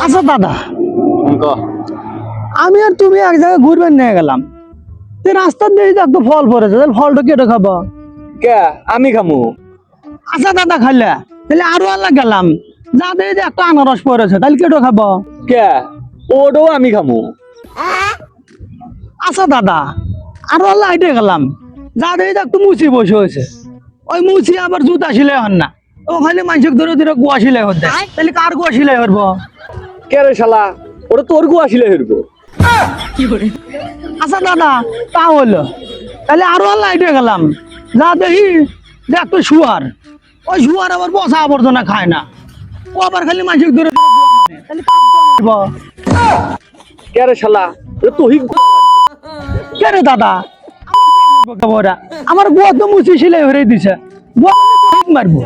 আচ্ছা দাদা, আমি আর তুমি এক জায়গায় ঘুরবেন নিয়ে গেলাম, রাস্তার দিয়ে একটা ফল পড়েছে, তাহলে ফলটা কেটে খাবো? কে আমি খামু? আচ্ছা দাদা, খাইলে তাহলে আরো আল্লাহ গেলাম, যা দিয়ে যে একটা আনারস পড়েছে, তাহলে কেটে খাবো? কে ওটাও আমি খামু? আচ্ছা দাদা, আরো আল্লাহ হেঁটে গেলাম, যা দিয়ে যে একটু মুচি বসে হয়েছে, ওই মুচি আবার জুতা সিলাই হন না, ও খালি মানুষকে ধরে ধরে গুয়া সিলাই হতে, তাহলে কার গুয়া সিলাই করবো? কে রে শালা, ওটা তোর গু আসিলে হইব। আচ্ছা দাদা, তা হলো, তাহলে আরো আল্লাহ হেঁটে গেলাম, যা দেখি যে একটা শুয়ার, ওই শুয়ার আবার বসা আবর্জনা খায় না, ও আবার খালি মানুষকে ধরে ধরে গুয়া মারে, তাহলে কার গুয়া মারবো? কে রে শালা, ওটা তোহি। কে রে দাদা, আমার গুয়া তো মুচি সিলাই হয়ে দিছে, গুয়া মারবো?